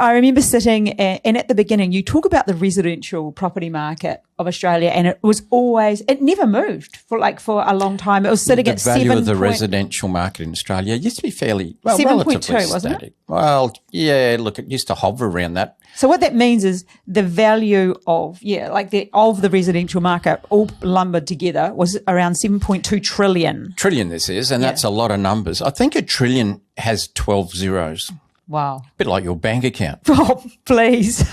I remember sitting and at the beginning, you talk about the residential property market of Australia, and it never moved for a long time. It was sitting at 7. The value of the residential market in Australia used to be fairly, 7.2, relatively wasn't static. Well, yeah, look, it used to hover around that. So what that means is the value of the residential market all lumbered together was around 7.2 trillion. Trillion this is, and that's a lot of numbers. I think a trillion has 12 zeros. Wow. A bit like your bank account. Oh, please.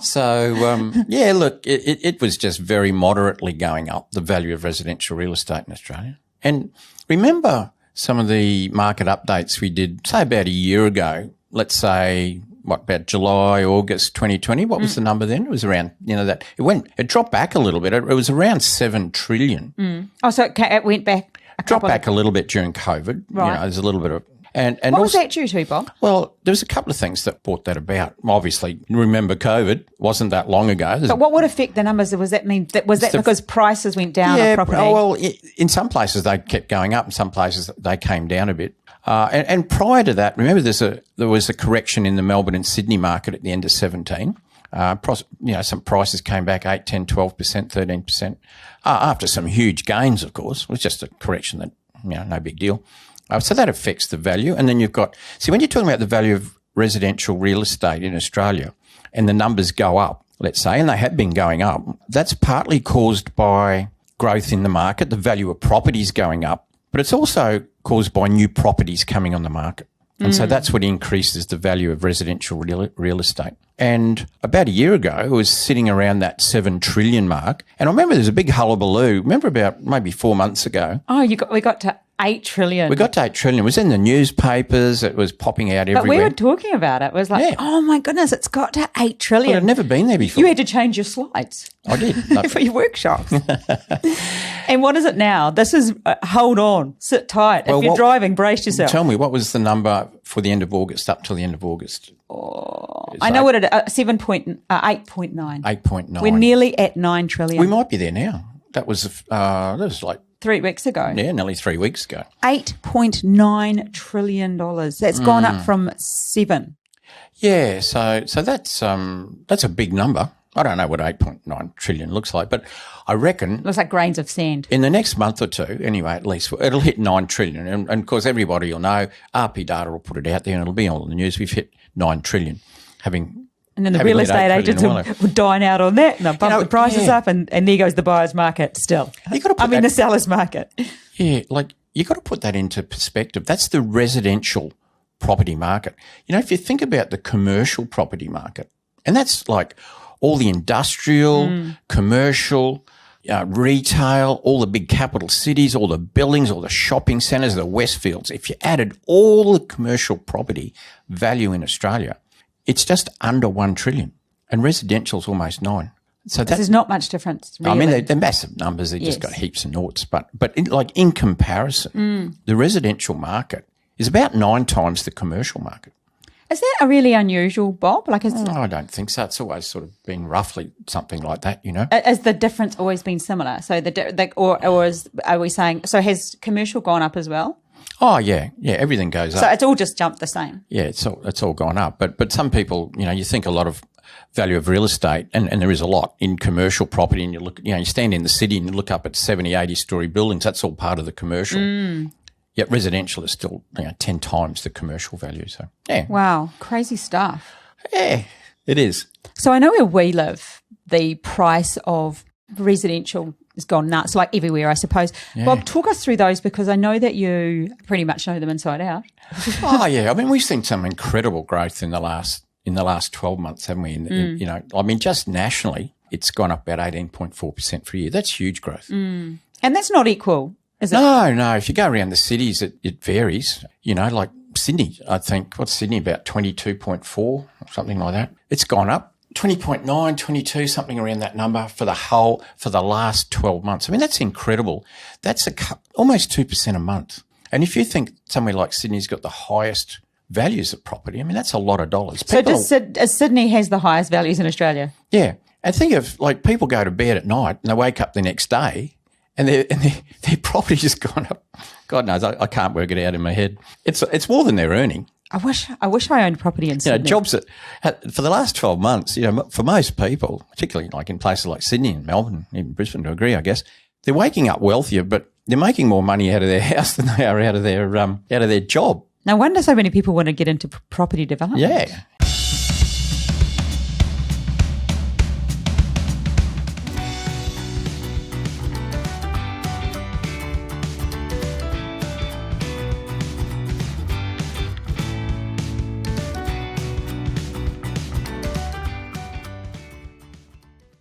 So, look, it was just very moderately going up, the value of residential real estate in Australia. And remember some of the market updates we did, say, about a year ago, let's say, about July, August 2020? What was the number then? It was around, that it dropped back a little bit. It was around 7 trillion. Oh, so it went back dropped back a little bit during COVID. Right. There's a little bit of... And what was that due to, Bob? Well, there was a couple of things that brought that about. Obviously, remember COVID wasn't that long ago. But what would affect the numbers? Was that because prices went down of property? Well, in some places they kept going up, in some places they came down a bit. And prior to that, remember there was a correction in the Melbourne and Sydney market at the end of 2017. Some prices came back 8, 10, 12%, 13%. After some huge gains, of course. It was just a correction that, no big deal. So that affects the value. And then you've got, when you're talking about the value of residential real estate in Australia and the numbers go up, let's say, and they have been going up, that's partly caused by growth in the market, the value of properties going up, but it's also caused by new properties coming on the market. And so that's what increases the value of residential real estate. And about a year ago, it was sitting around that 7 trillion mark. And I remember there's a big hullabaloo. Remember about maybe 4 months ago. Oh, we got to 8 trillion. We got to 8 trillion. It was in the newspapers. It was popping out everywhere. But we were talking about it. It was like, oh my goodness, it's got to 8 trillion. Well, I'd never been there before. You had to change your slides. I did. For your workshops. And what is it now? This is, hold on, sit tight. If you're driving, brace yourself. Tell me, what was the number for the end of August, up till the end of August? I know what it is, 8.9. 8.9. We're nearly at 9 trillion. We might be there now. That was like 3 weeks ago. Yeah, nearly 3 weeks ago. $8.9 trillion. That's gone up from 7. Yeah, so that's a big number. I don't know what 8.9 trillion looks like, but I reckon... Looks like grains of sand. In the next month or two, anyway, at least, it'll hit 9 trillion. And of course, everybody will know, RP Data will put it out there and it'll be all in the news. We've hit 9 trillion, And then the real estate agents would dine out on that and they'll bump the prices up and there goes the buyer's market still. The seller's market. Yeah, you got to put that into perspective. That's the residential property market. If you think about the commercial property market, and that's like all the industrial, commercial, retail, all the big capital cities, all the buildings, all the shopping centres, the Westfields. If you added all the commercial property value in Australia, it's just under 1 trillion, and residential's almost 9. So there's not much difference, really. I mean, they're massive numbers. They've just got heaps of noughts. But in comparison, the residential market is about 9 times the commercial market. Is that a really unusual, Bob? I don't think so. It's always sort of been roughly something like that, Has the difference always been similar? So are we saying, so has commercial gone up as well? Oh, yeah. Yeah, everything goes up. So it's all just jumped the same? Yeah, it's all gone up. But some people, you think a lot of value of real estate, and there is a lot in commercial property, and you look, you stand in the city and you look up at 70, 80-storey buildings, that's all part of the commercial. Yet residential is still 10 times the commercial value. So, yeah. Wow, crazy stuff. Yeah, it is. So I know where we live, the price of residential has gone nuts, like everywhere, I suppose. Yeah. Bob, talk us through those because I know that you pretty much know them inside out. Oh, yeah. I mean, we've seen some incredible growth in the last 12 months, haven't we? Just nationally, it's gone up about 18.4% for a year. That's huge growth. And that's not equal. Is it? No. If you go around the cities, it varies. Like Sydney, I think. What's Sydney? About 22.4, something like that. It's gone up 20.9, 22, something around that number for the last 12 months. I mean, that's incredible. That's almost 2% a month. And if you think somewhere like Sydney's got the highest values of property, I mean, that's a lot of dollars. Sydney has the highest values in Australia? Yeah. And think of people go to bed at night and they wake up the next day and their property has gone up. God knows, I can't work it out in my head. It's more than they're earning. I wish I owned property in Sydney. Jobs that for the last 12 months, for most people, particularly like in places like Sydney and Melbourne, even Brisbane to a degree, I guess, they're waking up wealthier, but they're making more money out of their house than they are out of their job. No wonder so many people want to get into property development. Yeah.